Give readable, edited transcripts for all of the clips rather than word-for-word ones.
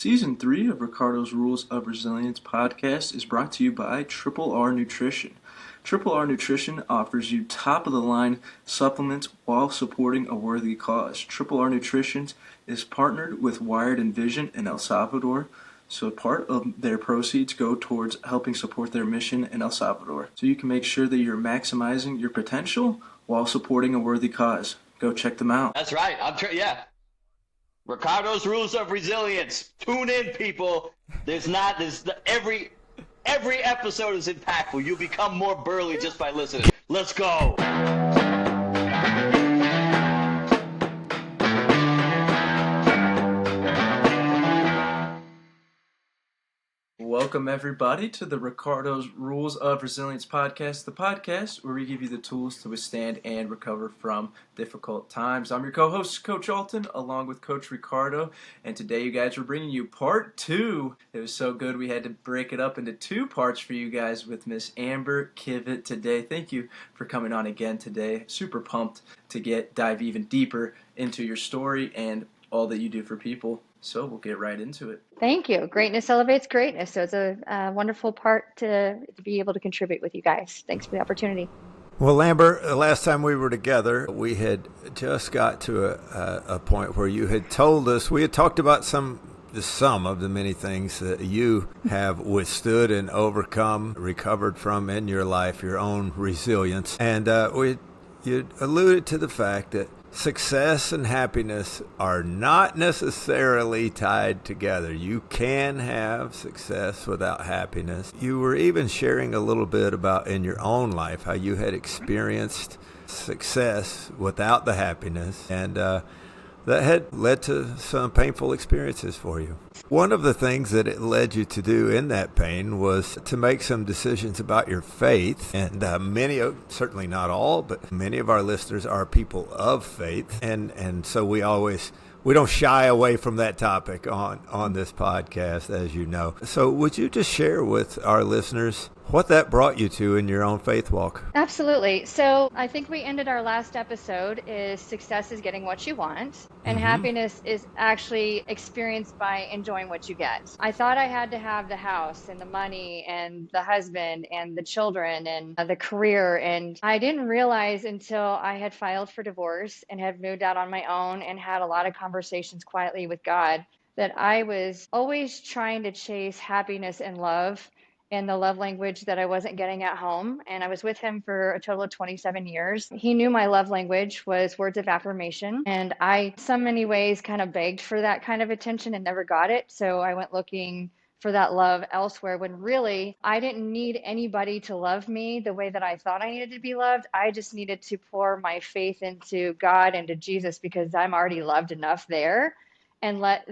Season 3 of Ricardo's Rules of Resilience podcast is brought to you by Triple R Nutrition. Triple R Nutrition offers you top-of-the-line supplements while supporting a worthy cause. Triple R Nutrition is partnered with Wired Envision in El Salvador, so part of their proceeds go towards helping support their mission in El Salvador. So you can make sure that you're maximizing your potential while supporting a worthy cause. Go check them out. That's right. Yeah. Ricardo's Rules of Resilience. Tune in, people. Every episode is impactful. You become more burly just by listening. Let's go. Welcome, everybody, to the Ricardo's Rules of Resilience podcast, the podcast where we give you the tools to withstand and recover from difficult times. I'm your co-host, Coach Alton, along with Coach Ricardo, and today, you guys, we're bringing you part 2. It was so good, we had to break it up into 2 parts for you guys with Miss Amber Kivett today. Thank you for coming on again today. Super pumped to dive even deeper into your story and all that you do for people. So we'll get right into it. Thank you. Greatness elevates greatness. So it's a wonderful part to be able to contribute with you guys. Thanks for the opportunity. Well, Amber, last time we were together, we had just got to a point where you had told us, we had talked about some of the many things that you have withstood and overcome, recovered from in your life, your own resilience. And you alluded to the fact that success and happiness are not necessarily tied together. You can have success without happiness. You were even sharing a little bit about in your own life how you had experienced success without the happiness, and that had led to some painful experiences for you. One of the things that it led you to do in that pain was to make some decisions about your faith. And certainly not all, but many of our listeners are people of faith. And so we don't shy away from that topic on this podcast, as you know. So would you just share with our listeners what that brought you to in your own faith walk? Absolutely. So I think we ended our last episode is success is getting what you want, and happiness is actually experienced by enjoying what you get. I thought I had to have the house and the money and the husband and the children and the career. And I didn't realize until I had filed for divorce and had moved out on my own and had a lot of conversations quietly with God that I was always trying to chase happiness and love in the love language that I wasn't getting at home. And I was with him for a total of 27 years. He knew my love language was words of affirmation. And I, so many ways, kind of begged for that kind of attention and never got it. So I went looking for that love elsewhere when really I didn't need anybody to love me the way that I thought I needed to be loved. I just needed to pour my faith into God and to Jesus because I'm already loved enough there, and let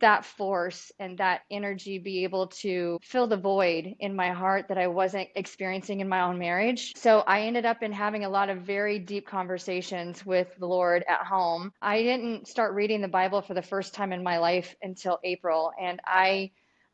that force and that energy be able to fill the void in my heart that I wasn't experiencing in my own marriage. So I ended up in having a lot of very deep conversations with the Lord at home. I didn't start reading the Bible for the first time in my life until April, and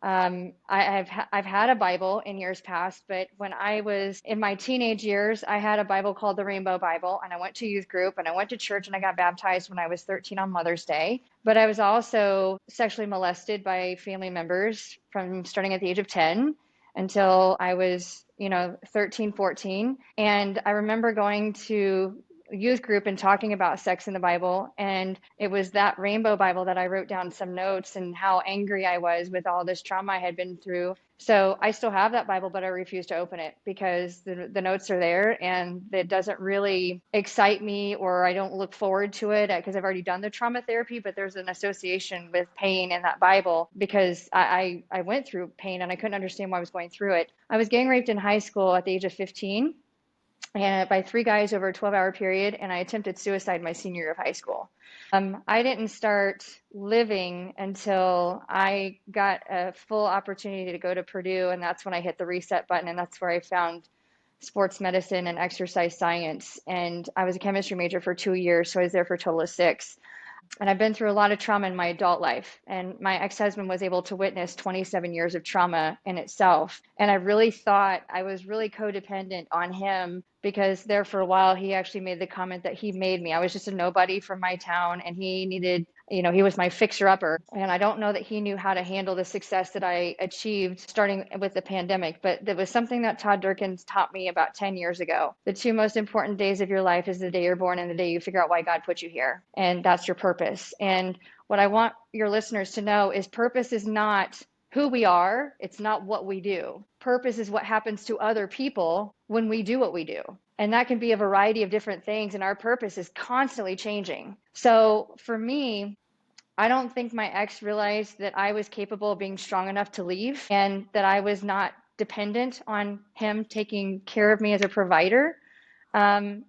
I've had a Bible in years past, but when I was in my teenage years, I had a Bible called the Rainbow Bible, and I went to youth group, and I went to church, and I got baptized when I was 13 on Mother's Day. But I was also sexually molested by family members from starting at the age of 10 until I was, 13, 14. And I remember going to youth group and talking about sex in the Bible. And it was that Rainbow Bible that I wrote down some notes and how angry I was with all this trauma I had been through. So I still have that Bible, but I refuse to open it because the notes are there and it doesn't really excite me, or I don't look forward to it because I've already done the trauma therapy, but there's an association with pain in that Bible because I went through pain and I couldn't understand why I was going through it. I was gang raped in high school at the age of 15. And by 3 guys over a 12-hour period, and I attempted suicide my senior year of high school. I didn't start living until I got a full opportunity to go to Purdue, and that's when I hit the reset button, and that's where I found sports medicine and exercise science. And I was a chemistry major for 2 years, so I was there for a total of 6. And I've been through a lot of trauma in my adult life. And my ex-husband was able to witness 27 years of trauma in itself. And I really thought I was really codependent on him because there for a while, he actually made the comment that he made me. I was just a nobody from my town and he needed He was my fixer-upper, and I don't know that he knew how to handle the success that I achieved starting with the pandemic, but there was something that Todd Durkin taught me about 10 years ago. The two most important days of your life is the day you're born and the day you figure out why God put you here, and that's your purpose. And what I want your listeners to know is purpose is not who we are, it's not what we do. Purpose is what happens to other people when we do what we do. And that can be a variety of different things, and our purpose is constantly changing. So for me, I don't think my ex realized that I was capable of being strong enough to leave and that I was not dependent on him taking care of me as a provider. And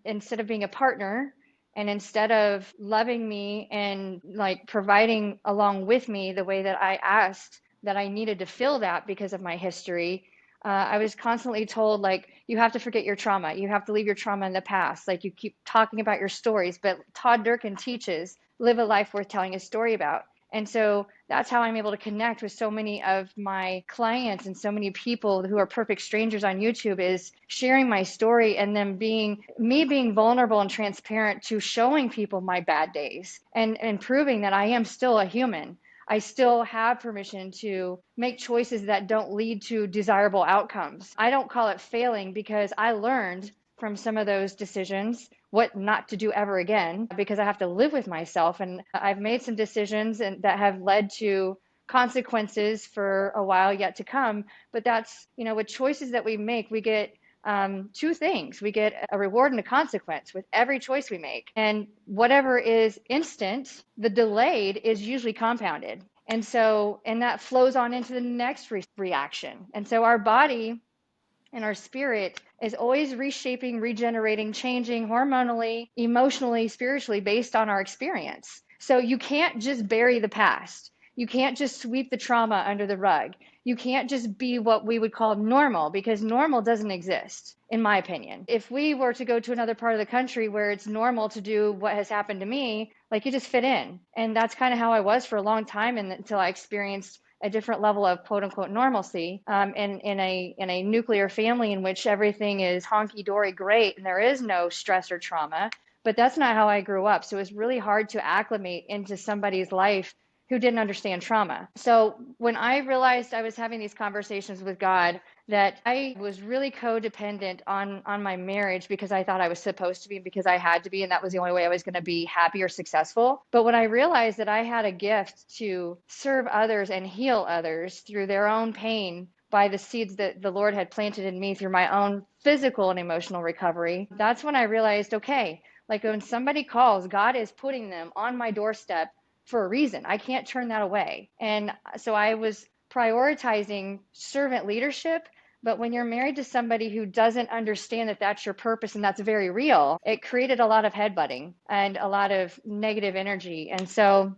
instead of being a partner, and instead of loving me and like providing along with me the way that I asked that I needed to fill that because of my history, I was constantly told, like, you have to forget your trauma. You have to leave your trauma in the past. Like, you keep talking about your stories, but Todd Durkin teaches, live a life worth telling a story about. And so that's how I'm able to connect with so many of my clients and so many people who are perfect strangers on YouTube, is sharing my story and them being vulnerable and transparent to showing people my bad days and proving that I am still a human. I still have permission to make choices that don't lead to desirable outcomes. I don't call it failing because I learned from some of those decisions what not to do ever again, because I have to live with myself. And I've made some decisions that have led to consequences for a while yet to come. But that's, with choices that we make, we get two things. We get a reward and a consequence with every choice we make. And whatever is instant, the delayed is usually compounded. And that flows on into the next reaction. And so our body and our spirit is always reshaping, regenerating, changing hormonally, emotionally, spiritually based on our experience. So you can't just bury the past. You can't just sweep the trauma under the rug. You can't just be what we would call normal, because normal doesn't exist, in my opinion. If we were to go to another part of the country where it's normal to do what has happened to me, like, you just fit in. And that's kind of how I was for a long time, and until I experienced a different level of quote unquote normalcy, in a nuclear family in which everything is honky dory great and there is no stress or trauma. But that's not how I grew up. So it was really hard to acclimate into somebody's life who didn't understand trauma. So when I realized I was having these conversations with God, that I was really codependent on my marriage because I thought I was supposed to be, because I had to be, and that was the only way I was going to be happy or successful. But when I realized that I had a gift to serve others and heal others through their own pain by the seeds that the Lord had planted in me through my own physical and emotional recovery, that's when I realized, okay, like, when somebody calls, God is putting them on my doorstep for a reason. I can't turn that away. And so I was prioritizing servant leadership. But when you're married to somebody who doesn't understand that that's your purpose and that's very real, it created a lot of headbutting and a lot of negative energy. And so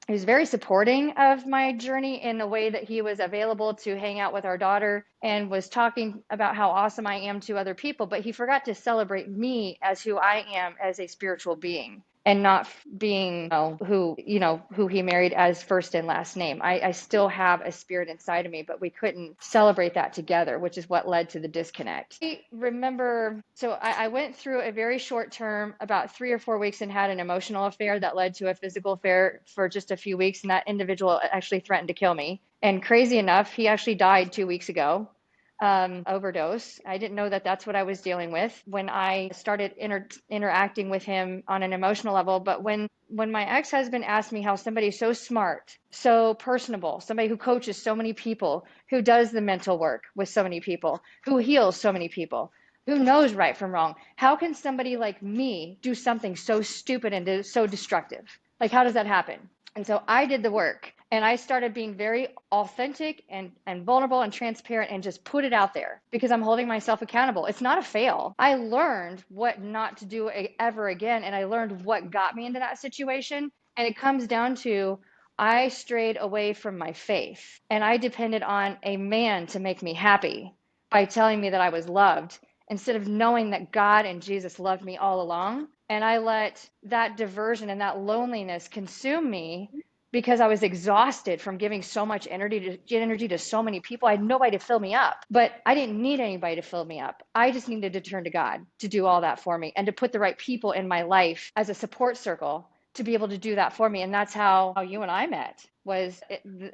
he was very supporting of my journey in a way that he was available to hang out with our daughter and was talking about how awesome I am to other people. But he forgot to celebrate me as who I am as a spiritual being, and not being who he married as first and last name. I still have a spirit inside of me, but we couldn't celebrate that together, which is what led to the disconnect. I remember, so I went through a very short term, about 3 or 4 weeks, and had an emotional affair that led to a physical affair for just a few weeks. And that individual actually threatened to kill me. And crazy enough, he actually died 2 weeks ago. Overdose. I didn't know that that's what I was dealing with when I started interacting with him on an emotional level. But when my ex-husband asked me how somebody so smart, so personable, somebody who coaches so many people, who does the mental work with so many people, who heals so many people, who knows right from wrong, how can somebody like me do something so stupid and so destructive? Like, how does that happen? And so I did the work, and I started being very authentic and vulnerable and transparent, and just put it out there because I'm holding myself accountable. It's not a fail. I learned what not to do ever again, and I learned what got me into that situation. And it comes down to, I strayed away from my faith, and I depended on a man to make me happy by telling me that I was loved, instead of knowing that God and Jesus loved me all along. And I let that diversion and that loneliness consume me because I was exhausted from giving so much energy to so many people. I had nobody to fill me up, but I didn't need anybody to fill me up. I just needed to turn to God to do all that for me, and to put the right people in my life as a support circle to be able to do that for me. And that's how you and I met. Was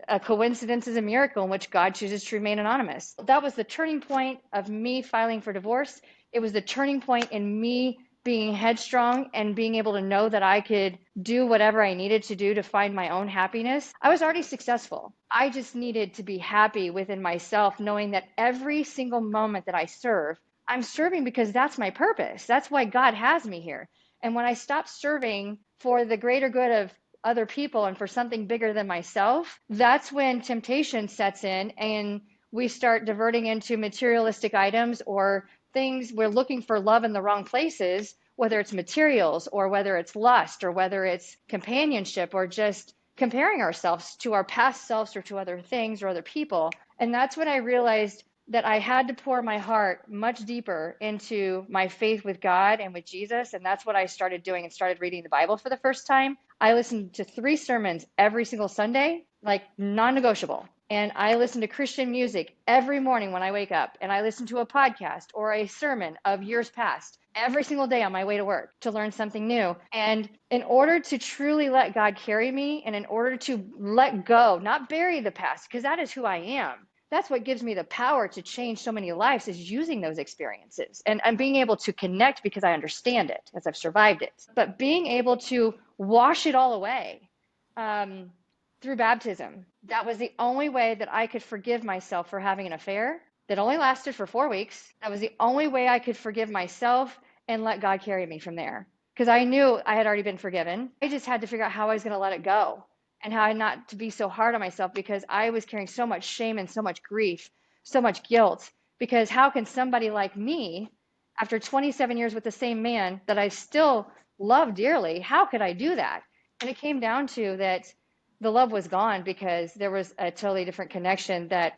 a coincidence is a miracle in which God chooses to remain anonymous. That was the turning point of me filing for divorce. It was the turning point in me being headstrong and being able to know that I could do whatever I needed to do to find my own happiness. I was already successful. I just needed to be happy within myself, knowing that every single moment that I serve, I'm serving because that's my purpose. That's why God has me here. And when I stopped serving for the greater good of other people and for something bigger than myself, that's when temptation sets in and we start diverting into materialistic items or things. We're looking for love in the wrong places, whether it's materials or whether it's lust or whether it's companionship or just comparing ourselves to our past selves or to other things or other people. And that's when I realized that I had to pour my heart much deeper into my faith with God and with Jesus. And that's what I started doing and started reading the Bible for the first time. I listened to 3 sermons every single Sunday, like non-negotiable. And I listen to Christian music every morning when I wake up. And I listen to a podcast or a sermon of years past every single day on my way to work to learn something new. And in order to truly let God carry me and in order to let go, not bury the past, because that is who I am. That's what gives me the power to change so many lives, is using those experiences and being able to connect because I understand it as I've survived it. But being able to wash it all away through baptism, that was the only way that I could forgive myself for having an affair that only lasted for 4 weeks. That was the only way I could forgive myself and let God carry me from there. Because I knew I had already been forgiven. I just had to figure out how I was going to let it go. And how not to be so hard on myself because I was carrying so much shame and so much grief, so much guilt. Because how can somebody like me, after 27 years with the same man that I still love dearly, how could I do that? And it came down to that the love was gone because there was a totally different connection that,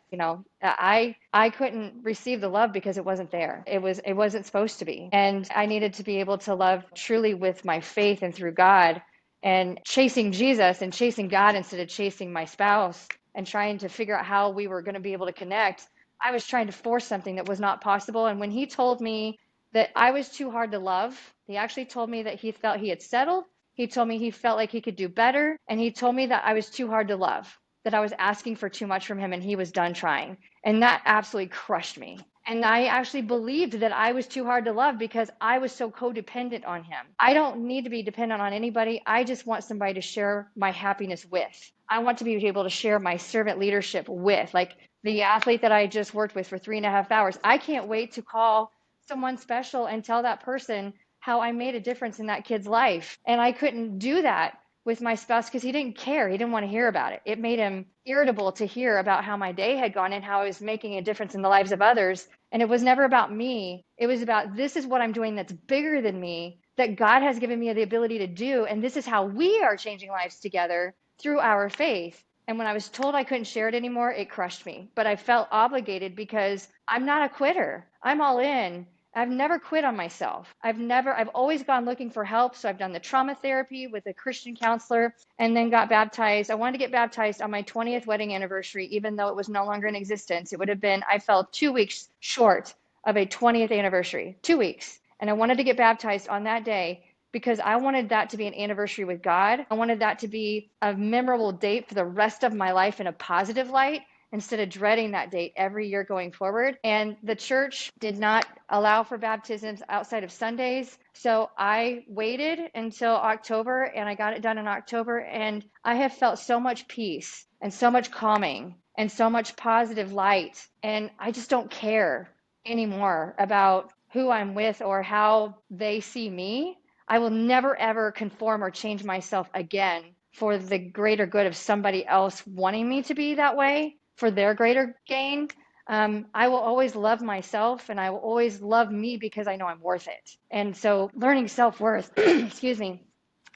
I couldn't receive the love because it wasn't there. It wasn't supposed to be. And I needed to be able to love truly with my faith and through God. And chasing Jesus and chasing God instead of chasing my spouse and trying to figure out how we were going to be able to connect. I was trying to force something that was not possible. And when he told me that I was too hard to love, he actually told me that he felt he had settled. He told me he felt like he could do better. And he told me that I was too hard to love, that I was asking for too much from him and he was done trying. And that absolutely crushed me. And I actually believed that I was too hard to love because I was so codependent on him. I don't need to be dependent on anybody. I just want somebody to share my happiness with. I want to be able to share my servant leadership with, like the athlete that I just worked with for 3.5 hours. I can't wait to call someone special and tell that person how I made a difference in that kid's life. And I couldn't do that with my spouse because he didn't care. He didn't want to hear about it. It made him irritable to hear about how my day had gone and how I was making a difference in the lives of others. And it was never about me. It was about, this is what I'm doing that's bigger than me, that God has given me the ability to do. And this is how we are changing lives together through our faith. And when I was told I couldn't share it anymore, it crushed me. But I felt obligated because I'm not a quitter. I'm all in. I've never quit on myself. I've always gone looking for help. So I've done the trauma therapy with a Christian counselor and then got baptized. I wanted to get baptized on my 20th wedding anniversary, even though it was no longer in existence. It would have been, I fell 2 weeks short of a 20th anniversary, 2 weeks. And I wanted to get baptized on that day because I wanted that to be an anniversary with God. I wanted that to be a memorable date for the rest of my life in a positive light, instead of dreading that date every year going forward. And the church did not allow for baptisms outside of Sundays. So I waited until October and I got it done in October. And I have felt so much peace and so much calming and so much positive light. And I just don't care anymore about who I'm with or how they see me. I will never, ever conform or change myself again for the greater good of somebody else wanting me to be that way, for their greater gain. I will always love myself and I will always love me because I know I'm worth it. And so learning self-worth,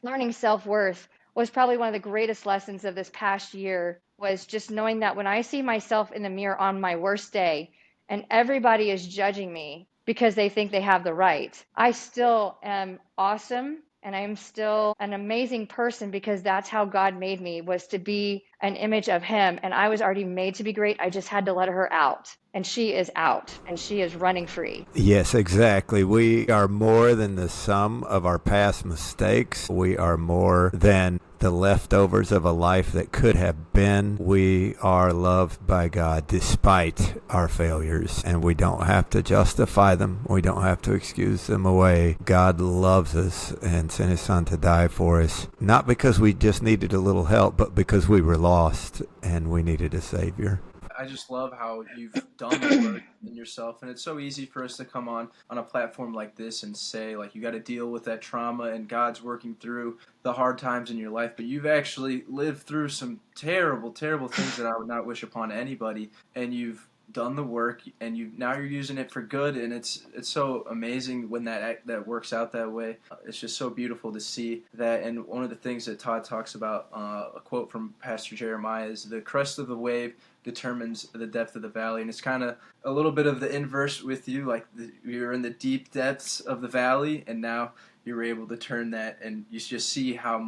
learning self-worth was probably one of the greatest lessons of this past year, was just knowing that when I see myself in the mirror on my worst day and everybody is judging me because they think they have the right, I still am awesome and I'm still an amazing person because that's how God made me, was to be an image of him. And I was already made to be great. I just had to let her out. And she is out and she is running free. Yes, exactly. We are more than the sum of our past mistakes. We are more than the leftovers of a life that could have been. We are loved by God despite our failures, and we don't have to justify them. We don't have to excuse them away. God loves us and sent his son to die for us, not because we just needed a little help, but because we were lost and we needed a savior. I just love how you've done the work in yourself, and it's so easy for us to come on a platform like this and say, like, you got to deal with that trauma and God's working through the hard times in your life, but you've actually lived through some terrible, terrible things that I would not wish upon anybody, and you've done the work, and now you're using it for good, and it's so amazing when that works out that way. It's just so beautiful to see that. And one of the things that Todd talks about, a quote from Pastor Jeremiah, is the crest of the wave determines the depth of the valley. And it's kind of a little bit of the inverse with you, like you're in the deep depths of the valley, and now you're able to turn that, and you just see how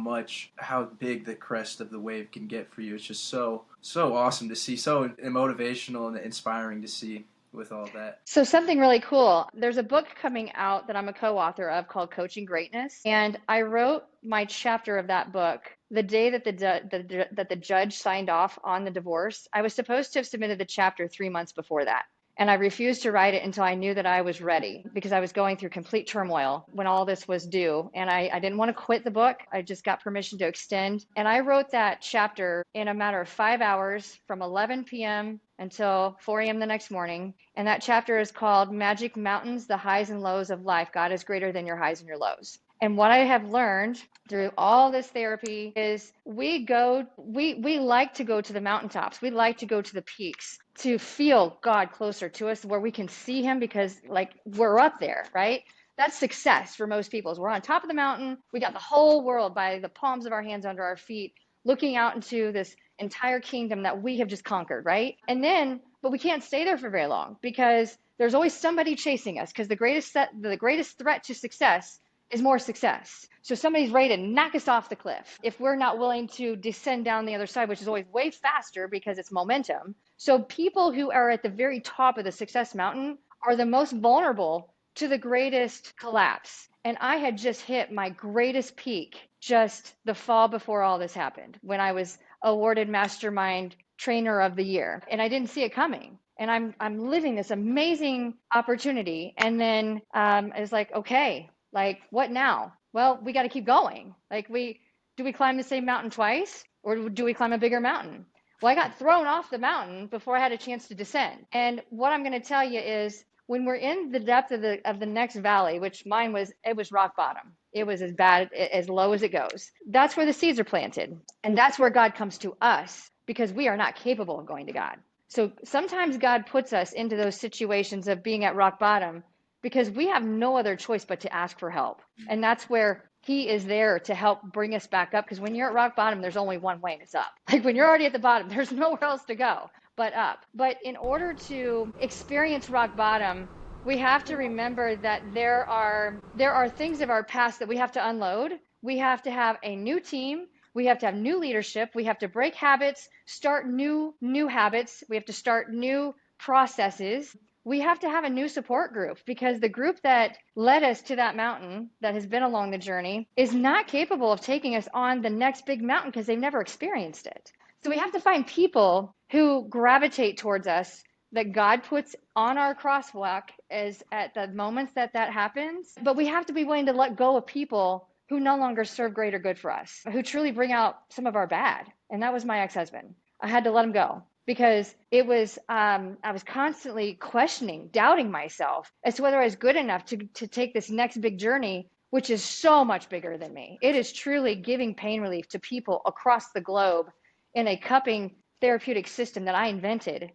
big the crest of the wave can get for you. It's just so awesome to see, so motivational and inspiring to see with all that. So something really cool. There's a book coming out that I'm a co-author of called Coaching Greatness, and I wrote my chapter of that book the day that the judge signed off on the divorce. I was supposed to have submitted the chapter 3 months before that. And I refused to write it until I knew that I was ready, because I was going through complete turmoil when all this was due. And I didn't want to quit the book. I just got permission to extend. And I wrote that chapter in a matter of 5 hours from 11 p.m. until 4 a.m. the next morning. And that chapter is called Magic Mountains, the Highs and Lows of Life. God is greater than your highs and your lows. And what I have learned through all this therapy is we like to go to the mountaintops. We like to go to the peaks to feel God closer to us, where we can see him, because like we're up there, right? That's success for most people. Is we're on top of the mountain. We got the whole world by the palms of our hands under our feet, looking out into this entire kingdom that we have just conquered, right? But we can't stay there for very long, because there's always somebody chasing us, because the greatest threat to success is more success. So somebody's ready to knock us off the cliff if we're not willing to descend down the other side, which is always way faster because it's momentum. So people who are at the very top of the success mountain are the most vulnerable to the greatest collapse. And I had just hit my greatest peak just the fall before all this happened, when I was awarded Mastermind Trainer of the Year, and I didn't see it coming. And I'm living this amazing opportunity, and then I was like, okay, like, what now? Well, we got to keep going. Like, do we climb the same mountain twice, or do we climb a bigger mountain? Well, I got thrown off the mountain before I had a chance to descend. And what I'm going to tell you is, when we're in the depth of the next valley, which mine was, it was rock bottom. It was as bad, as low as it goes. That's where the seeds are planted. And that's where God comes to us, because we are not capable of going to God. So sometimes God puts us into those situations of being at rock bottom, because we have no other choice but to ask for help. And that's where he is there to help bring us back up. Because when you're at rock bottom, there's only one way, and it's up. Like, when you're already at the bottom, there's nowhere else to go but up. But in order to experience rock bottom, we have to remember that there are things of our past that we have to unload. We have to have a new team. We have to have new leadership. We have to break habits, start new habits. We have to start new processes. We have to have a new support group, because the group that led us to that mountain, that has been along the journey, is not capable of taking us on the next big mountain, because they've never experienced it. So we have to find people who gravitate towards us, that God puts on our crosswalk as at the moments that happens. But we have to be willing to let go of people who no longer serve greater good for us, who truly bring out some of our bad. And that was my ex-husband. I had to let him go, because it was, I was constantly questioning, doubting myself as to whether I was good enough to take this next big journey, which is so much bigger than me. It is truly giving pain relief to people across the globe in a cupping therapeutic system that I invented.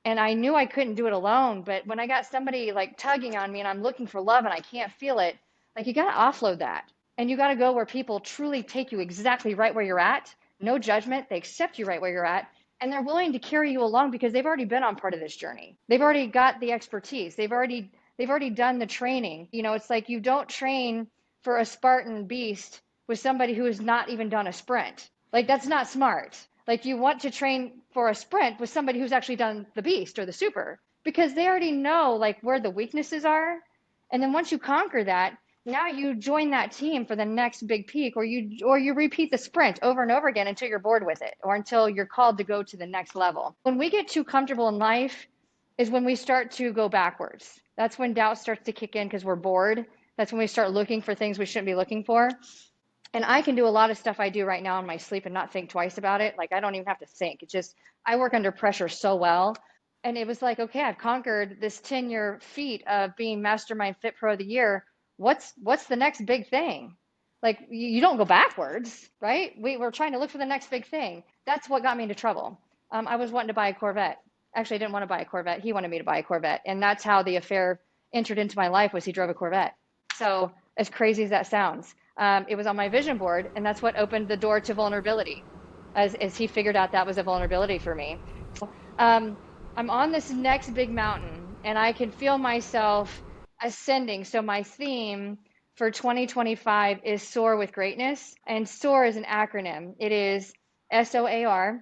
And I knew I couldn't do it alone, but when I got somebody like tugging on me, and I'm looking for love and I can't feel it, like, you got to offload that. And you got to go where people truly take you exactly right where you're at. No judgment. They accept you right where you're at. And they're willing to carry you along, because they've already been on part of this journey. They've already got the expertise. They've already done the training. You know, it's like, you don't train for a Spartan beast with somebody who has not even done a sprint. Like, that's not smart. Like, you want to train for a sprint with somebody who's actually done the beast or the super, because they already know like where the weaknesses are. And then once you conquer that, now you join that team for the next big peak, or you repeat the sprint over and over again until you're bored with it, or until you're called to go to the next level. When we get too comfortable in life is when we start to go backwards. That's when doubt starts to kick in because we're bored. That's when we start looking for things we shouldn't be looking for. And I can do a lot of stuff I do right now in my sleep and not think twice about it. Like, I don't even have to think. It's just, I work under pressure so well. And it was like, okay, I've conquered this 10-year feat of being Mastermind Fit Pro of the Year. What's the next big thing? Like, you don't go backwards, right? We're trying to look for the next big thing. That's what got me into trouble. I was wanting to buy a Corvette. Actually, I didn't want to buy a Corvette. He wanted me to buy a Corvette. And that's how the affair entered into my life, was he drove a Corvette. So as crazy as that sounds, it was on my vision board, and that's what opened the door to vulnerability, as he figured out that was a vulnerability for me. I'm on this next big mountain, and I can feel myself ascending. So my theme for 2025 is Soar with Greatness, and SOAR is an acronym. It is SOAR.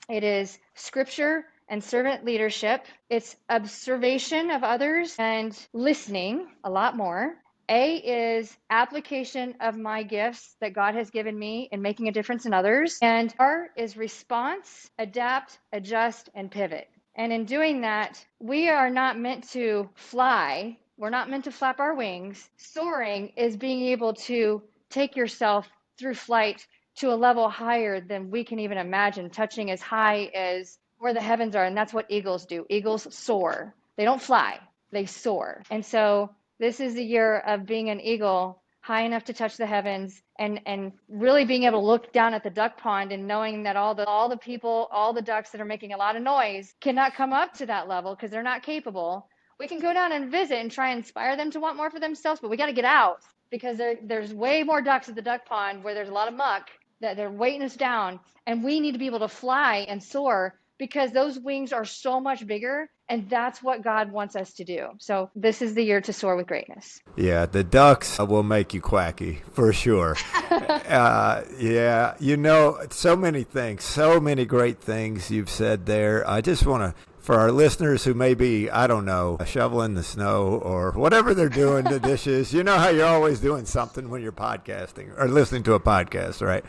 It is Scripture and servant leadership. It's observation of others and listening a lot more. A is application of my gifts that God has given me in making a difference in others. And R is response, adapt, adjust, and pivot. And in doing that, we are not meant to fly. We're not meant to flap our wings. Soaring is being able to take yourself through flight to a level higher than we can even imagine, touching as high as where the heavens are. And that's what eagles do. Eagles soar. They don't fly, they soar. And so this is the year of being an eagle high enough to touch the heavens, and really being able to look down at the duck pond and knowing that all the people, all the ducks that are making a lot of noise cannot come up to that level because they're not capable. We can go down and visit and try and inspire them to want more for themselves, but we got to get out, because there's way more ducks at the duck pond where there's a lot of muck that they're weighting us down, and we need to be able to fly and soar, because those wings are so much bigger, and that's what God wants us to do. So this is the year to soar with greatness. Yeah, the ducks will make you quacky, for sure. Yeah, so many things, so many great things you've said there. I just want to, for our listeners who may be, I don't know, shoveling the snow or whatever they're doing, the dishes, you know how you're always doing something when you're podcasting or listening to a podcast, right?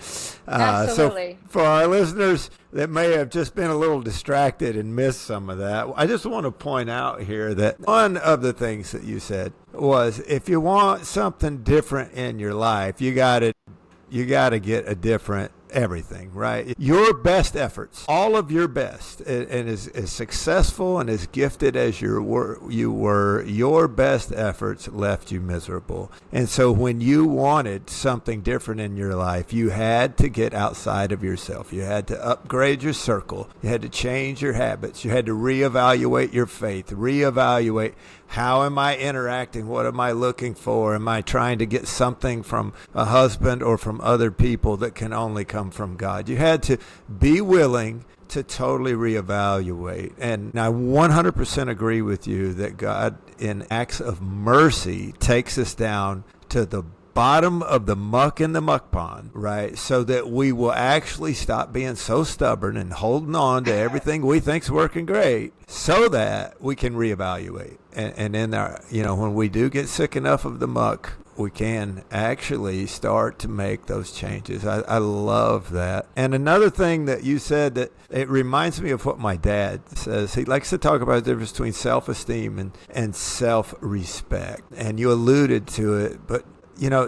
Absolutely. So for our listeners that may have just been a little distracted and missed some of that, I just want to point out here that one of the things that you said was, if you want something different in your life, you got to get a different everything, right? Your best efforts, all of your best, and as successful and as gifted as you were, your best efforts left you miserable. And so when you wanted something different in your life, you had to get outside of yourself. You had to upgrade your circle. You had to change your habits. You had to reevaluate your faith, reevaluate, how am I interacting? What am I looking for? Am I trying to get something from a husband or from other people that can only come from God? You had to be willing to totally reevaluate. And I 100% agree with you that God, in acts of mercy, takes us down to the bottom of the muck in the muck pond, right? So that we will actually stop being so stubborn and holding on to everything we think's working great, so that we can reevaluate. And in our, when we do get sick enough of the muck, we can actually start to make those changes. I love that. And another thing that you said, that it reminds me of what my dad says. He likes to talk about the difference between self-esteem and self-respect. And you alluded to it, but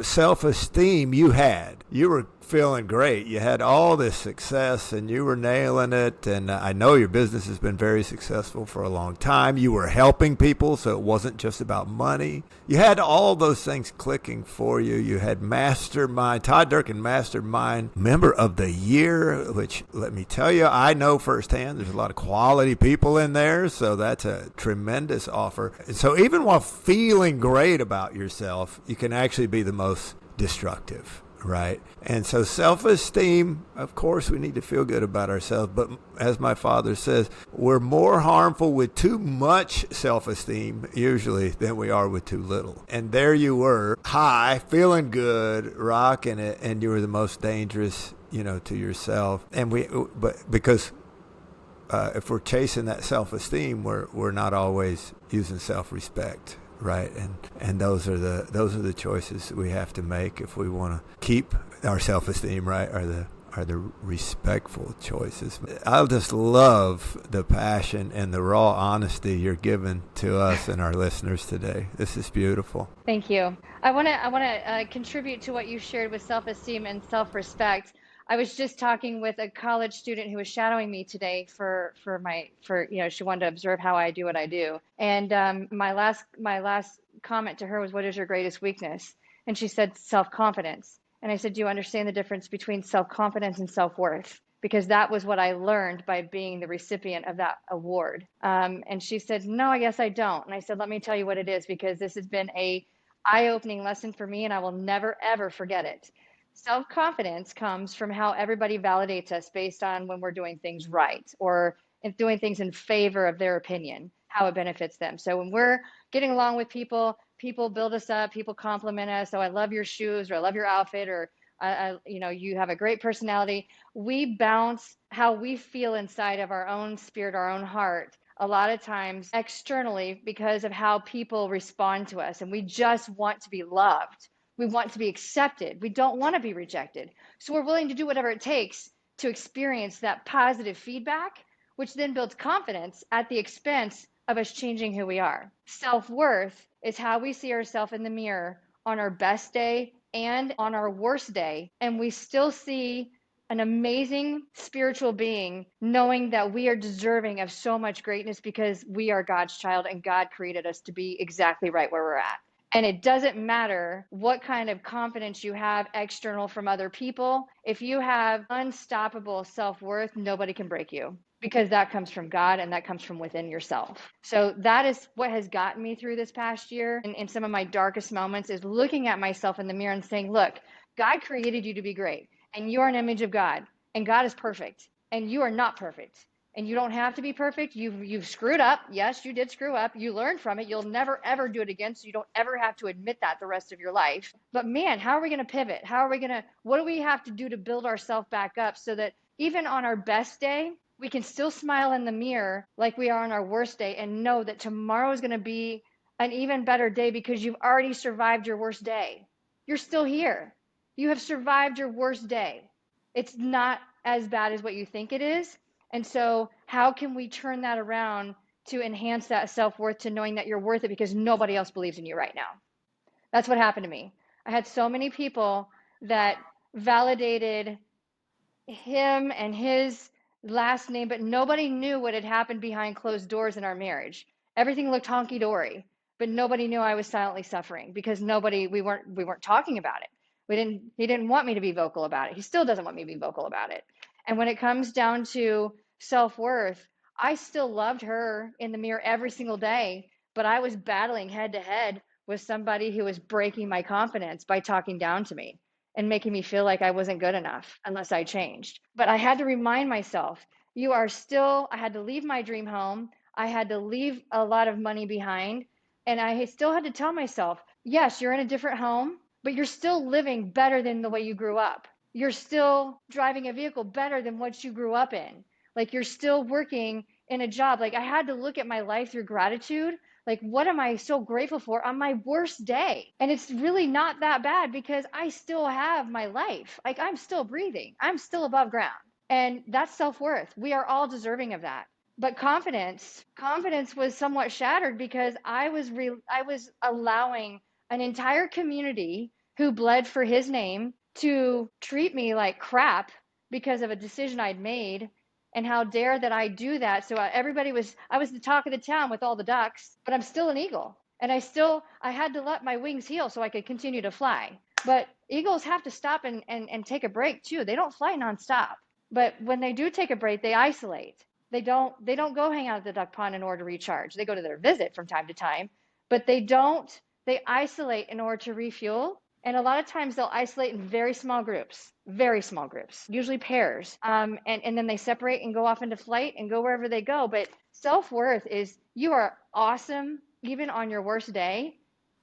self-esteem you were feeling great. You had all this success and you were nailing it. And I know your business has been very successful for a long time. You were helping people, so it wasn't just about money. You had all those things clicking for you. You had Mastermind, Todd Durkin Mastermind Member of the Year, which, let me tell you, I know firsthand there's a lot of quality people in there. So that's a tremendous offer. And so even while feeling great about yourself, you can actually be the most destructive. right? And so self-esteem, of course, we need to feel good about ourselves. But as my father says, we're more harmful with too much self-esteem usually than we are with too little. And there you were, high, feeling good, rocking it, and you were the most dangerous, to yourself. And but because if we're chasing that self-esteem, we're not always using self-respect. Right, and those are the choices we have to make if we want to keep our self-esteem. Right, are the respectful choices. I just love the passion and the raw honesty you're giving to us and our listeners today. This is beautiful. Thank you. I want to contribute to what you shared with self-esteem and self-respect. I was just talking with a college student who was shadowing me today for she wanted to observe how I do what I do. And my last comment to her was, "What is your greatest weakness?" And she said, "Self-confidence." And I said, "Do you understand the difference between self-confidence and self-worth?" Because that was what I learned by being the recipient of that award. And she said, "No, I guess I don't." And I said, "Let me tell you what it is, because this has been a eye-opening lesson for me, and I will never, ever forget it. Self-confidence comes from how everybody validates us based on when we're doing things right, or if doing things in favor of their opinion, how it benefits them. So when we're getting along with people, people build us up, people compliment us. "Oh, I love your shoes," or "I love your outfit," or "You have a great personality." We bounce how we feel inside of our own spirit, our own heart, a lot of times externally, because of how people respond to us. And we just want to be loved. We want to be accepted. We don't want to be rejected. So we're willing to do whatever it takes to experience that positive feedback, which then builds confidence at the expense of us changing who we are. Self-worth is how we see ourselves in the mirror on our best day and on our worst day. And we still see an amazing spiritual being, knowing that we are deserving of so much greatness because we are God's child and God created us to be exactly right where we're at. And it doesn't matter what kind of confidence you have external from other people. If you have unstoppable self-worth, nobody can break you, because that comes from God and that comes from within yourself. So that is what has gotten me through this past year. And in some of my darkest moments is looking at myself in the mirror and saying, look, God created you to be great, and you are an image of God, and God is perfect, and you are not perfect. And you don't have to be perfect. You've screwed up. Yes, you did screw up. You learned from it. You'll never, ever do it again. So you don't ever have to admit that the rest of your life. But man, how are we going to pivot? What do we have to do to build ourselves back up so that even on our best day, we can still smile in the mirror like we are on our worst day and know that tomorrow is going to be an even better day because you've already survived your worst day. You're still here. You have survived your worst day. It's not as bad as what you think it is. And so how can we turn that around to enhance that self-worth, to knowing that you're worth it because nobody else believes in you right now? That's what happened to me. I had so many people that validated him and his last name, but nobody knew what had happened behind closed doors in our marriage. Everything looked honky-dory, but nobody knew I was silently suffering because we weren't talking about it. He didn't want me to be vocal about it. He still doesn't want me to be vocal about it. And when it comes down to self-worth, I still loved her in the mirror every single day, but I was battling head to head with somebody who was breaking my confidence by talking down to me and making me feel like I wasn't good enough unless I changed. But I had to remind myself, I had to leave my dream home. I had to leave a lot of money behind. And I still had to tell myself, yes, you're in a different home, but you're still living better than the way you grew up. You're still driving a vehicle better than what you grew up in. Like, you're still working in a job. Like, I had to look at my life through gratitude. Like, what am I so grateful for on my worst day? And it's really not that bad because I still have my life. Like, I'm still breathing. I'm still above ground. And that's self-worth. We are all deserving of that. But confidence was somewhat shattered because I was allowing an entire community who bled for his name to treat me like crap because of a decision I'd made. And how dare that I do that? So I was the talk of the town with all the ducks, but I'm still an eagle. And I had to let my wings heal so I could continue to fly. But eagles have to stop and take a break too. They don't fly nonstop. But when they do take a break, they isolate. They don't go hang out at the duck pond in order to recharge. They go to their visit from time to time, but they isolate in order to refuel. And a lot of times they'll isolate in very small groups, usually pairs. And then they separate and go off into flight and go wherever they go. But self-worth is you are awesome even on your worst day.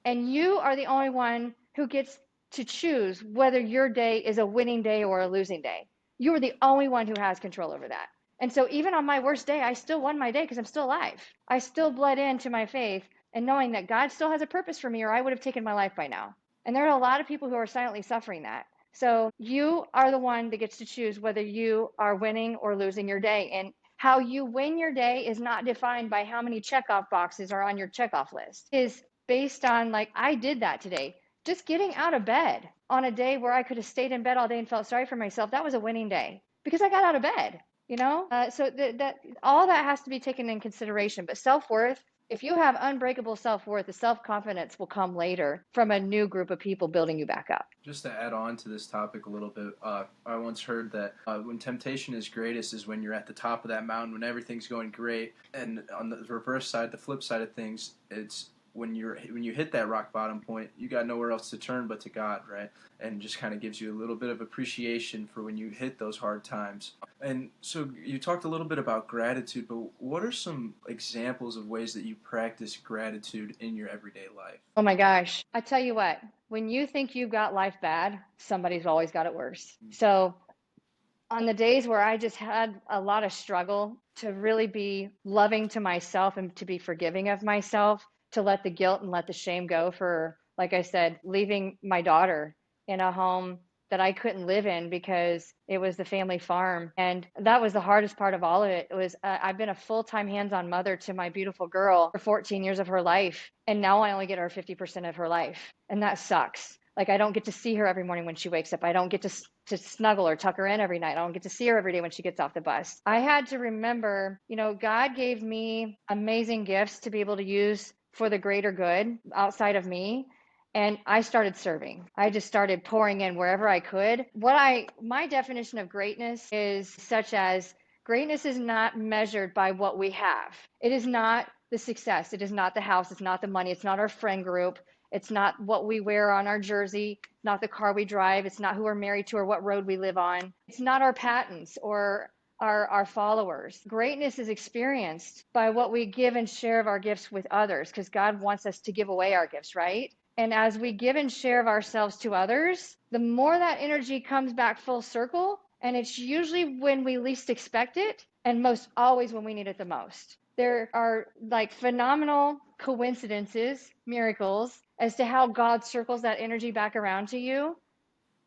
And you are the only one who gets to choose whether your day is a winning day or a losing day. You are the only one who has control over that. And so even on my worst day, I still won my day because I'm still alive. I still bled into my faith and knowing that God still has a purpose for me, or I would have taken my life by now. And there are a lot of people who are silently suffering that. So you are the one that gets to choose whether you are winning or losing your day. And how you win your day is not defined by how many checkoff boxes are on your checkoff list. It is based on, like, I did that today. Just getting out of bed on a day where I could have stayed in bed all day and felt sorry for myself, that was a winning day because I got out of bed, you know? So that all that has to be taken in consideration. But self-worth, if you have unbreakable self-worth, the self-confidence will come later from a new group of people building you back up. Just to add on to this topic a little bit, I once heard that when temptation is greatest is when you're at the top of that mountain, when everything's going great. And on the reverse side, the flip side of things, it's when you hit that rock bottom point, you got nowhere else to turn but to God, right? And just kind of gives you a little bit of appreciation for when you hit those hard times. And so you talked a little bit about gratitude, but what are some examples of ways that you practice gratitude in your everyday life? Oh my gosh. I tell you what, when you think you've got life bad, somebody's always got it worse. So on the days where I just had a lot of struggle to really be loving to myself and to be forgiving of myself, to let the guilt and let the shame go for, like I said, leaving my daughter in a home that I couldn't live in because it was the family farm. And that was the hardest part of all of it. It was, I've been a full-time hands-on mother to my beautiful girl for 14 years of her life. And now I only get her 50% of her life. And that sucks. Like, I don't get to see her every morning when she wakes up. I don't get to snuggle or tuck her in every night. I don't get to see her every day when she gets off the bus. I had to remember, you know, God gave me amazing gifts to be able to use for the greater good outside of me. And I started serving. I just started pouring in wherever I could. My definition of greatness is such as greatness is not measured by what we have. It is not the success. It is not the house. It's not the money. It's not our friend group. It's not what we wear on our jersey, not the car we drive. It's not who we're married to or what road we live on. It's not our patents or our followers. Greatness is experienced by what we give and share of our gifts with others, because God wants us to give away our gifts, right? And as we give and share of ourselves to others, the more that energy comes back full circle, and it's usually when we least expect it, and most always when we need it the most. There are like phenomenal coincidences, miracles, as to how God circles that energy back around to you.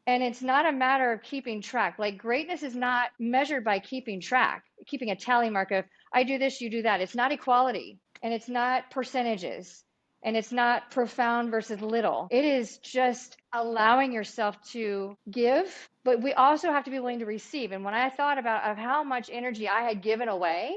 And it's not a matter of keeping track. Like, greatness is not measured by keeping track, keeping a tally mark of, I do this, you do that. It's not equality, and it's not percentages, and it's not profound versus little. It is just allowing yourself to give, but we also have to be willing to receive. And when I thought about of how much energy I had given away,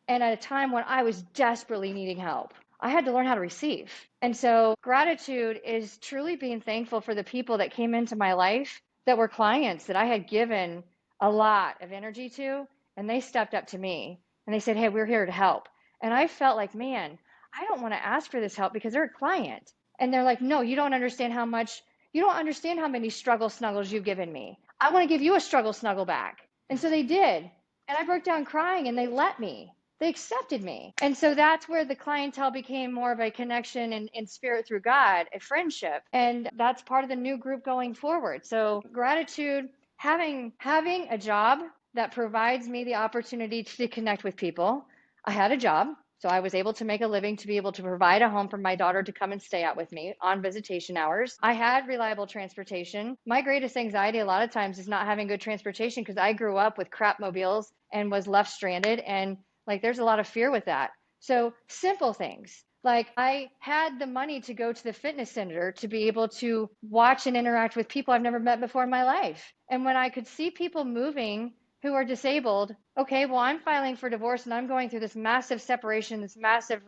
and at a time when I was desperately needing help, I had to learn how to receive. And so gratitude is truly being thankful for the people that came into my life that were clients that I had given a lot of energy to, and they stepped up to me and they said, hey, we're here to help. And I felt like, man, I don't want to ask for this help because they're a client. And they're like, no, you don't understand how many struggle snuggles you've given me. I want to give you a struggle snuggle back. And so they did. And I broke down crying and they let me. They accepted me. And so that's where the clientele became more of a connection in spirit through God, a friendship. And that's part of the new group going forward. So gratitude, having a job that provides me the opportunity to connect with people. I had a job, so I was able to make a living to be able to provide a home for my daughter to come and stay out with me on visitation hours. I had reliable transportation. My greatest anxiety a lot of times is not having good transportation because I grew up with crap mobiles and was left stranded, and like, there's a lot of fear with that. So simple things. Like, I had the money to go to the fitness center to be able to watch and interact with people I've never met before in my life. And when I could see people moving who are disabled, okay, well, I'm filing for divorce and I'm going through this massive separation, this massive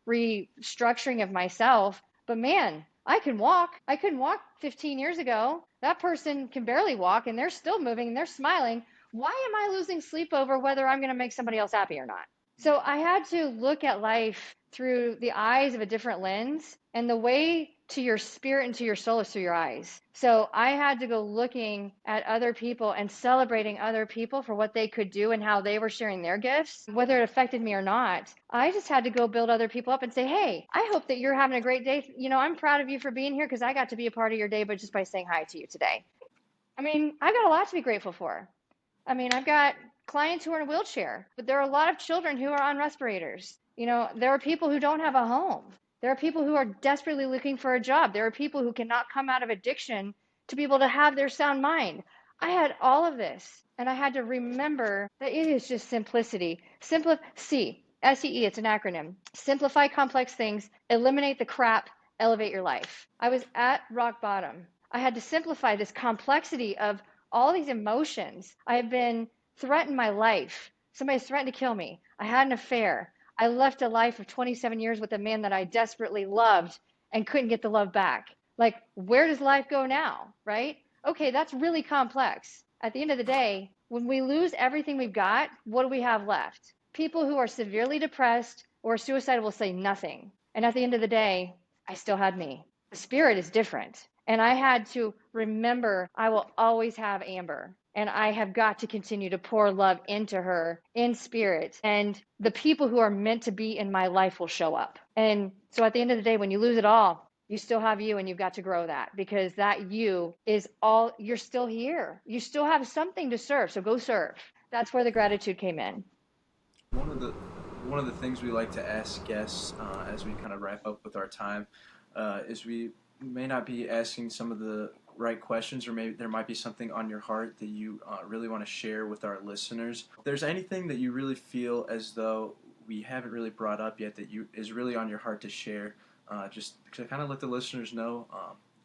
restructuring of myself. But man, I can walk. I couldn't walk 15 years ago. That person can barely walk and they're still moving and they're smiling. Why am I losing sleep over whether I'm going to make somebody else happy or not? So I had to look at life through the eyes of a different lens, and the way to your spirit and to your soul is through your eyes. So I had to go looking at other people and celebrating other people for what they could do and how they were sharing their gifts, whether it affected me or not. I just had to go build other people up and say, hey, I hope that you're having a great day. You know, I'm proud of you for being here because I got to be a part of your day, but just by saying hi to you today. I mean, I got a lot to be grateful for. I mean, I've got clients who are in a wheelchair, but there are a lot of children who are on respirators. You know, there are people who don't have a home. There are people who are desperately looking for a job. There are people who cannot come out of addiction to be able to have their sound mind. I had all of this, and I had to remember that it is just simplicity. SEE, it's an acronym. Simplify complex things, eliminate the crap, elevate your life. I was at rock bottom. I had to simplify this complexity of all these emotions. I have been threatened my life. Somebody's threatened to kill me. I had an affair. I left a life of 27 years with a man that I desperately loved and couldn't get the love back. Like, where does life go now, right? Okay, that's really complex. At the end of the day, when we lose everything we've got, what do we have left? People who are severely depressed or suicidal will say nothing. And at the end of the day, I still had me. The spirit is different. And I had to remember I will always have Amber. And I have got to continue to pour love into her in spirit. And the people who are meant to be in my life will show up. And so at the end of the day, when you lose it all, you still have you, and you've got to grow that, because that you is all, you're still here. You still have something to serve. So go serve. That's where the gratitude came in. One of the things we like to ask guests as we kind of wrap up with our time is we may not be asking some of the right questions, or maybe there might be something on your heart that you really want to share with our listeners. If there's anything that you really feel as though we haven't really brought up yet that is really on your heart to share, just to kind of let the listeners know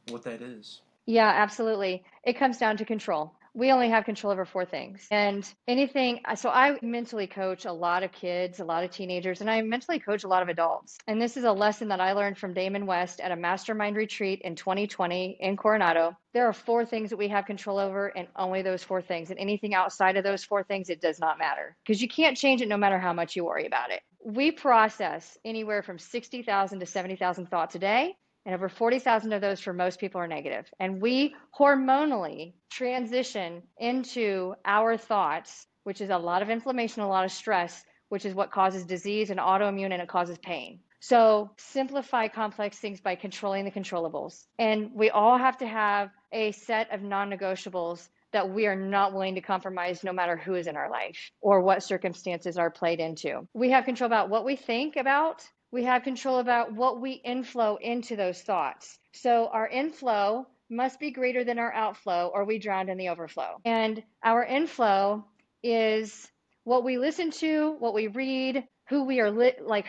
what that is. Yeah, absolutely. It comes down to control. We only have control over four things. And anything, so I mentally coach a lot of kids, a lot of teenagers, and I mentally coach a lot of adults. And this is a lesson that I learned from Damon West at a mastermind retreat in 2020 in Coronado. There are four things that we have control over, and only those four things. And anything outside of those four things, it does not matter, because you can't change it no matter how much you worry about it. We process anywhere from 60,000 to 70,000 thoughts a day. And over 40,000 of those for most people are negative. And we hormonally transition into our thoughts, which is a lot of inflammation, a lot of stress, which is what causes disease and autoimmune, and it causes pain. So simplify complex things by controlling the controllables. And we all have to have a set of non-negotiables that we are not willing to compromise no matter who is in our life or what circumstances are played into. We have control about what we think about. We have control about what we inflow into those thoughts. So our inflow must be greater than our outflow, or we drown in the overflow. And our inflow is what we listen to, what we read, who we are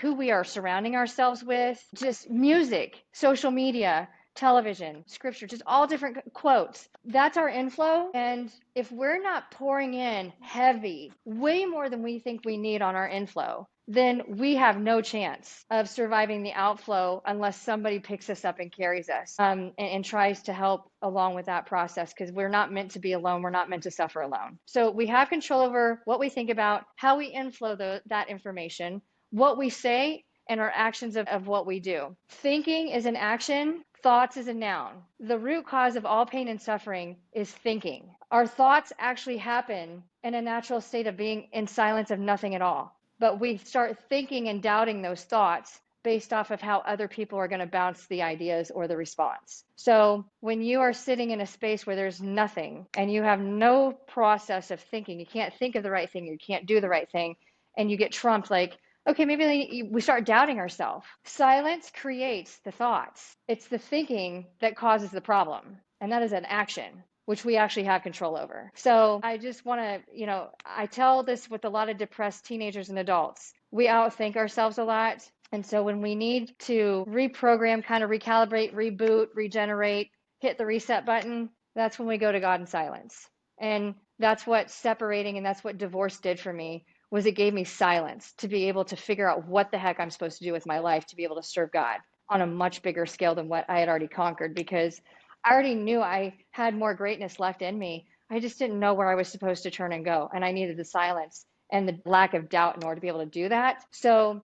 who we are surrounding ourselves with, just music, social media, television, scripture, just all different quotes. That's our inflow. And if we're not pouring in heavy, way more than we think we need on our inflow, then we have no chance of surviving the outflow unless somebody picks us up and carries us and tries to help along with that process, because we're not meant to be alone. We're not meant to suffer alone. So we have control over what we think about, how we inflow that information, what we say, and our actions of what we do. Thinking is an action. Thoughts is a noun. The root cause of all pain and suffering is thinking. Our thoughts actually happen in a natural state of being in silence of nothing at all. But we start thinking and doubting those thoughts based off of how other people are going to bounce the ideas or the response. So when you are sitting in a space where there's nothing and you have no process of thinking, you can't think of the right thing, you can't do the right thing, and you get trumped, like, okay, maybe we start doubting ourselves. Silence creates the thoughts. It's the thinking that causes the problem. And that is an action, which we actually have control over. So I just want to, I tell this with a lot of depressed teenagers and adults. We outthink ourselves a lot. And so when we need to reprogram, kind of recalibrate, reboot, regenerate, hit the reset button, that's when we go to God in silence. And that's what separating, and that's what divorce did for me, was it gave me silence to be able to figure out what the heck I'm supposed to do with my life, to be able to serve God on a much bigger scale than what I had already conquered, because I already knew I had more greatness left in me. I just didn't know where I was supposed to turn and go. And I needed the silence and the lack of doubt in order to be able to do that. So,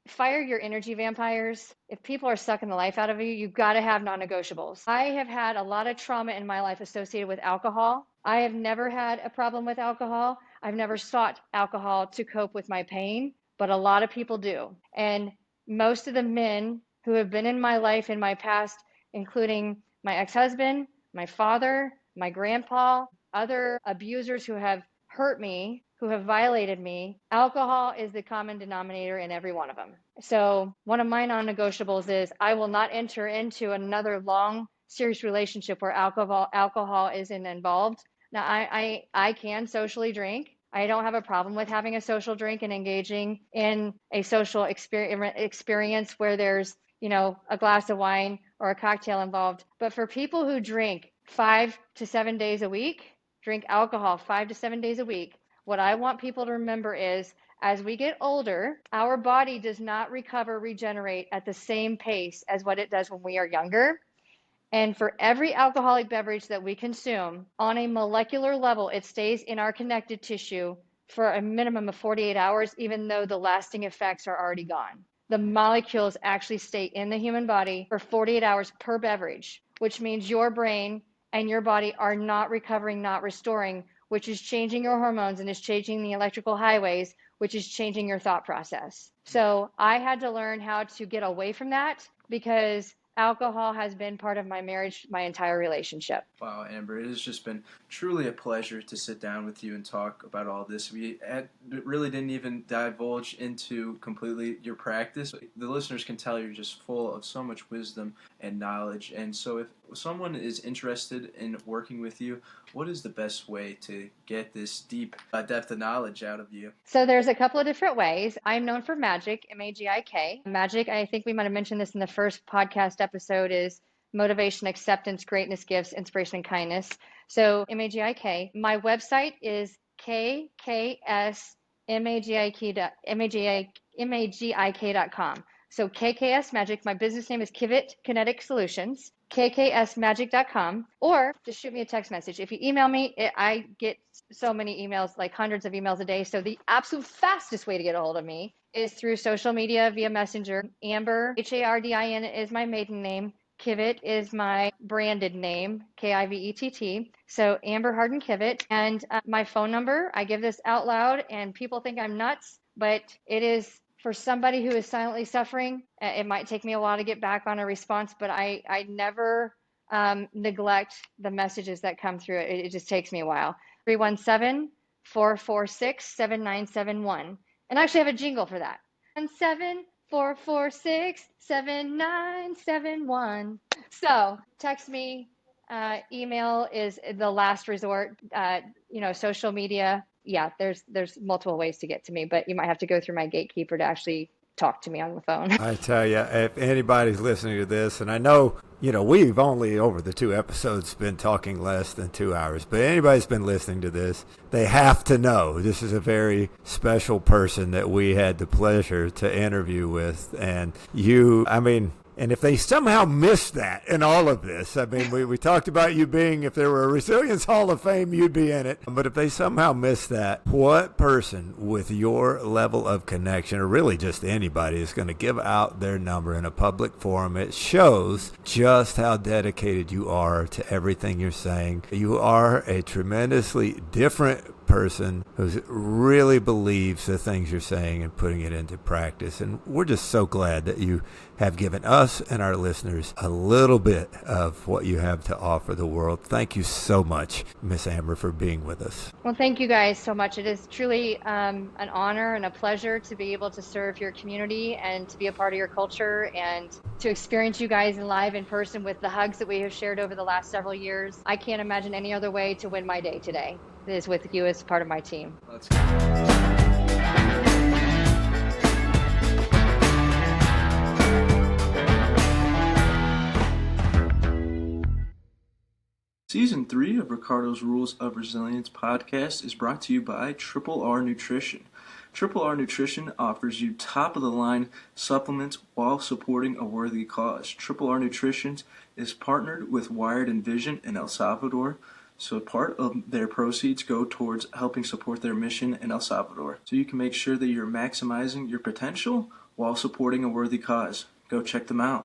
fire your energy vampires. If people are sucking the life out of you, you've got to have non-negotiables. I have had a lot of trauma in my life associated with alcohol. I have never had a problem with alcohol. I've never sought alcohol to cope with my pain, but a lot of people do. And most of the men who have been in my life in my past, including my ex-husband, my father, my grandpa, other abusers who have hurt me, who have violated me, alcohol is the common denominator in every one of them. So one of my non-negotiables is I will not enter into another long, serious relationship where alcohol isn't involved. Now, I can socially drink. I don't have a problem with having a social drink and engaging in a social experience where there's, a glass of wine or a cocktail involved. But for people who drink 5 to 7 days a week, drink alcohol 5 to 7 days a week, what I want people to remember is as we get older, our body does not regenerate at the same pace as what it does when we are younger. And for every alcoholic beverage that we consume, on a molecular level, it stays in our connective tissue for a minimum of 48 hours, even though the lasting effects are already gone. The molecules actually stay in the human body for 48 hours per beverage, which means your brain and your body are not recovering, not restoring, which is changing your hormones and is changing the electrical highways, which is changing your thought process. So I had to learn how to get away from that because alcohol has been part of my marriage, my entire relationship. Wow, Amber, it has just been truly a pleasure to sit down with you and talk about all this. We really didn't even divulge into completely your practice. The listeners can tell you're just full of so much wisdom and knowledge. And so if someone is interested in working with you, what is the best way to get this deep depth of knowledge out of you? So there's a couple of different ways. I'm known for Magik, Magik. Magik, I think we might have mentioned this in the first podcast episode, is motivation, acceptance, greatness, gifts, inspiration, and kindness. So Magik. My website is kkSmagik.com. So KKS Magik. My business name is Kivett Kinetic Solutions. KKSmagic.com, or just shoot me a text message. If you email me, I get so many emails, like hundreds of emails a day. So the absolute fastest way to get a hold of me is through social media via Messenger. Amber, Hardin, is my maiden name. Kivett is my branded name, Kivett. So Amber Hardin Kivett. And my phone number, I give this out loud and people think I'm nuts, but it is for somebody who is silently suffering. It might take me a while to get back on a response, but I never neglect the messages that come through. It just takes me a while. 317-446-7971. And I actually have a jingle for that. 17446-7971. So text me, email is the last resort, social media. Yeah, there's multiple ways to get to me, but you might have to go through my gatekeeper to actually talk to me on the phone. I tell you, if anybody's listening to this, and I know, we've only over the 2 episodes been talking less than 2 hours, but anybody's been listening to this, they have to know this is a very special person that we had the pleasure to interview with. And and if they somehow missed that in all of this, we talked about you being, if there were a Resilience Hall of Fame, you'd be in it. But if they somehow missed that, what person with your level of connection, or really just anybody, is going to give out their number in a public forum? It shows just how dedicated you are to everything you're saying. You are a tremendously different person who really believes the things you're saying and putting it into practice. And we're just so glad that you have given us and our listeners a little bit of what you have to offer the world. Thank you so much, Miss Amber, for being with us. Well, thank you guys so much. It is truly an honor and a pleasure to be able to serve your community and to be a part of your culture and to experience you guys live in person with the hugs that we have shared over the last several years. I can't imagine any other way to win my day today. It is with you as part of my team. Let's go. Season 3 of Ricardo's Rules of Resilience podcast is brought to you by Triple R Nutrition. Triple R Nutrition offers you top-of-the-line supplements while supporting a worthy cause. Triple R Nutrition is partnered with Wired Envision in El Salvador So part of their proceeds go towards helping support their mission in El Salvador. So you can make sure that you're maximizing your potential while supporting a worthy cause. Go check them out.